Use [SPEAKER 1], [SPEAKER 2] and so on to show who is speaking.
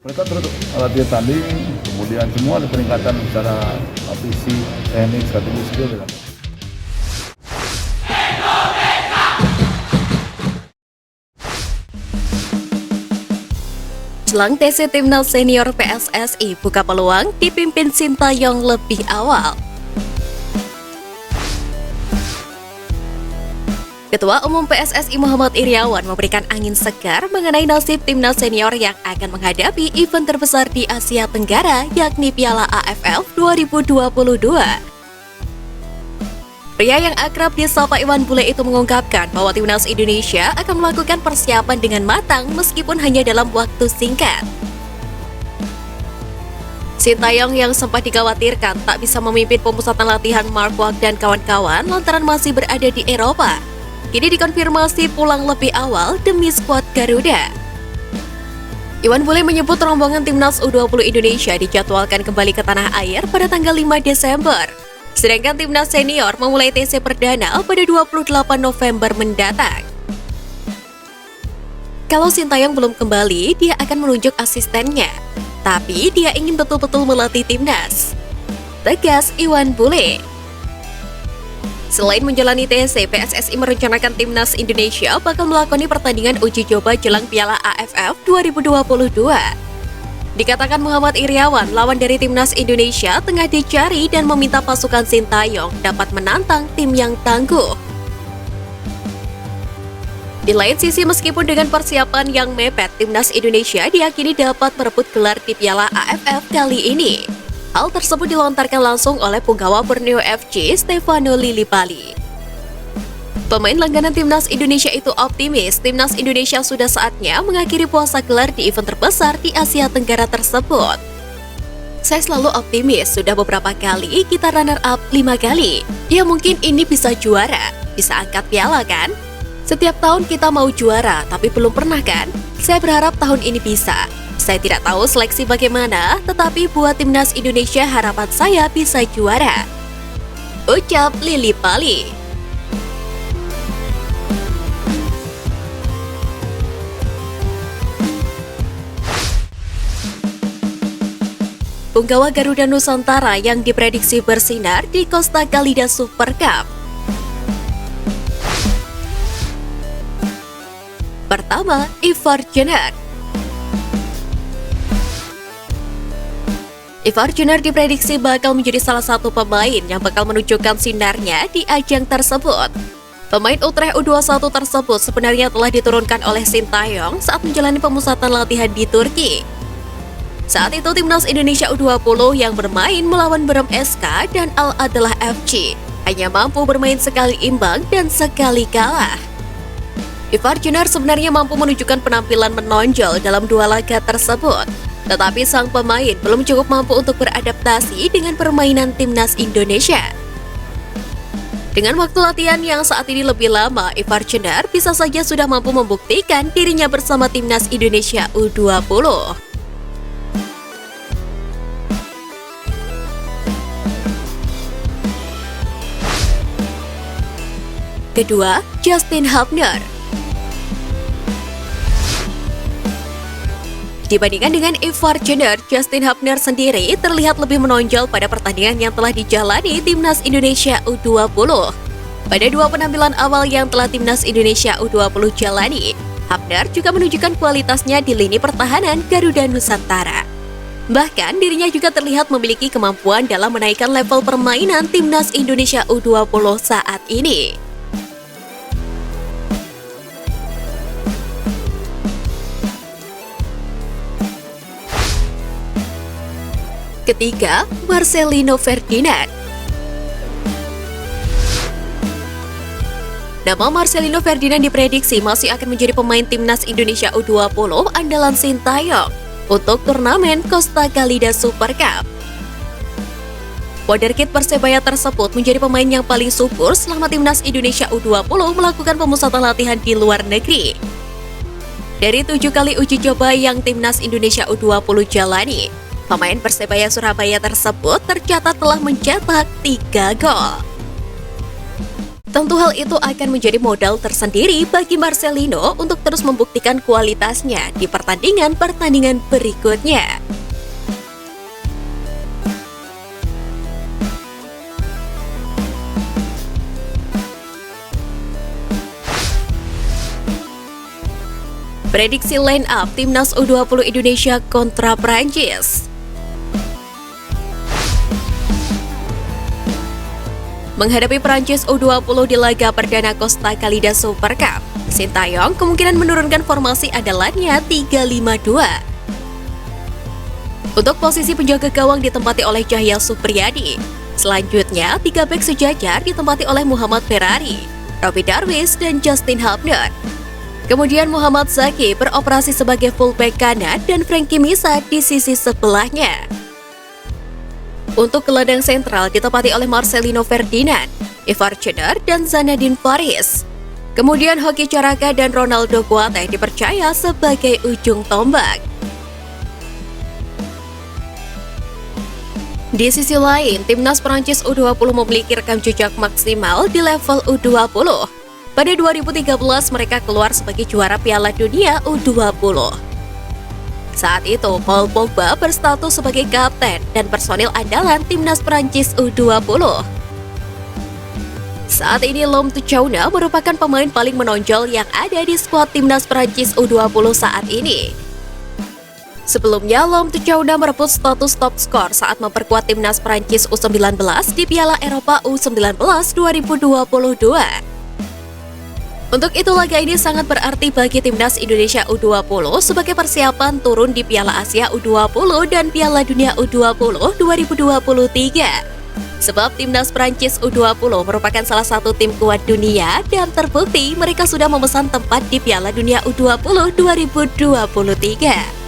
[SPEAKER 1] Mereka terus latihan tanding, kemudian semua ada peningkatan secara fisik, teknik, strategi, skill.
[SPEAKER 2] Jelang TC Timnas Senior PSSI buka peluang dipimpin Sintayong lebih awal. Ketua Umum PSSI Muhammad Iryawan memberikan angin segar mengenai nasib Timnas Senior yang akan menghadapi event terbesar di Asia Tenggara, yakni Piala AFF 2022. Pria yang akrab disapa Iwan Bule itu mengungkapkan bahwa Timnas Indonesia akan melakukan persiapan dengan matang meskipun hanya dalam waktu singkat. Sintayong yang sempat dikhawatirkan tak bisa memimpin pemusatan latihan Mark Wack dan kawan-kawan lantaran masih berada di Eropa, kini dikonfirmasi pulang lebih awal demi skuad Garuda. Iwan Bule menyebut rombongan Timnas U20 Indonesia dijadwalkan kembali ke tanah air pada tanggal 5 Desember. Sedangkan Timnas Senior memulai TC perdana pada 28 November mendatang. Kalau Sintayong belum kembali, dia akan menunjuk asistennya. Tapi dia ingin betul-betul melatih Timnas, tegas Iwan Bule. Selain menjalani TC, PSSI merencanakan Timnas Indonesia bakal melakoni pertandingan uji coba jelang Piala AFF 2022. Dikatakan Muhammad Iryawan, lawan dari Timnas Indonesia tengah dicari dan meminta pasukan Sintayong dapat menantang tim yang tangguh. Di lain sisi, meskipun dengan persiapan yang mepet, Timnas Indonesia diyakini dapat merebut gelar di Piala AFF kali ini. Hal tersebut dilontarkan langsung oleh punggawa Borneo FC, Stefano Lillipali. Pemain langganan Timnas Indonesia itu optimis Timnas Indonesia sudah saatnya mengakhiri puasa gelar di event terbesar di Asia Tenggara tersebut. Saya selalu optimis, sudah beberapa kali kita runner up 5 kali. Ya mungkin ini bisa juara, bisa angkat piala kan? Setiap tahun kita mau juara, tapi belum pernah kan? Saya berharap tahun ini bisa. Saya tidak tahu seleksi bagaimana, tetapi buat Timnas Indonesia harapan saya bisa juara, ucap Lillipali. Punggawa Garuda Nusantara yang diprediksi bersinar di Costa Calida Super Cup. Pertama, Ivar Jenner. Ivar Jenner diprediksi bakal menjadi salah satu pemain yang bakal menunjukkan sinarnya di ajang tersebut. Pemain Utrecht U21 tersebut sebenarnya telah diturunkan oleh Sintayong saat menjalani pemusatan latihan di Turki. Saat itu Timnas Indonesia U20 yang bermain melawan Berem SK dan Al Adalah FC hanya mampu bermain sekali imbang dan sekali kalah. Ivar Jenner sebenarnya mampu menunjukkan penampilan menonjol dalam dua laga tersebut, tetapi sang pemain belum cukup mampu untuk beradaptasi dengan permainan Timnas Indonesia. Dengan waktu latihan yang saat ini lebih lama, Ivar Jenner bisa saja sudah mampu membuktikan dirinya bersama Timnas Indonesia U20. Kedua, Justin Hubner. Dibandingkan dengan Ivar Jenner, Justin Hubner sendiri terlihat lebih menonjol pada pertandingan yang telah dijalani Timnas Indonesia U20. Pada dua penampilan awal yang telah Timnas Indonesia U20 jalani, Hubner juga menunjukkan kualitasnya di lini pertahanan Garuda Nusantara. Bahkan dirinya juga terlihat memiliki kemampuan dalam menaikkan level permainan Timnas Indonesia U20 saat ini. Ketiga, Marcelino Ferdinand. Nama Marcelino Ferdinand diprediksi masih akan menjadi pemain Timnas Indonesia U20 andalan Sintayong untuk turnamen Costa Calida Super Cup. Wonderkid Persebaya tersebut menjadi pemain yang paling subur selama Timnas Indonesia U20 melakukan pemusatan latihan di luar negeri. Dari 7 kali uji coba yang Timnas Indonesia U20 jalani, pemain Persebaya Surabaya tersebut tercatat telah mencetak 3 gol. Tentu hal itu akan menjadi modal tersendiri bagi Marcelino untuk terus membuktikan kualitasnya di pertandingan-pertandingan berikutnya. Prediksi line up Timnas U20 Indonesia kontra Prancis. Menghadapi Prancis U20 di laga perdana Costa Calida Super Cup, Sintayong kemungkinan menurunkan formasi andalannya 3-5-2. Untuk posisi penjaga gawang ditempati oleh Cahya Supriyadi. Selanjutnya, 3 bek sejajar ditempati oleh Muhammad Ferrari, Robby Darwish, dan Justin Hubner. Kemudian Muhammad Zaki beroperasi sebagai fullback kanan dan Frankie Misa di sisi sebelahnya. Untuk gelandang sentral ditempati oleh Marcelino Ferdinand, Ivar Ceder, dan Zanadin Faris. Kemudian Hoki Caraka dan Ronaldo Kuate dipercaya sebagai ujung tombak. Di sisi lain, Timnas Prancis U20 memiliki rekam jejak maksimal di level U20. Pada 2013 mereka keluar sebagai juara Piala Dunia U20. Saat itu, Paul Pogba berstatus sebagai kapten dan personil andalan Timnas Prancis U20. Saat ini Lom Tuchauna merupakan pemain paling menonjol yang ada di skuad Timnas Prancis U20 saat ini. Sebelumnya, Lom Tuchauna merebut status top skor saat memperkuat Timnas Prancis U19 di Piala Eropa U19 2022. Untuk itu, laga ini sangat berarti bagi Timnas Indonesia U20 sebagai persiapan turun di Piala Asia U20 dan Piala Dunia U20 2023. Sebab Timnas Prancis U20 merupakan salah satu tim kuat dunia dan terbukti mereka sudah memesan tempat di Piala Dunia U20 2023.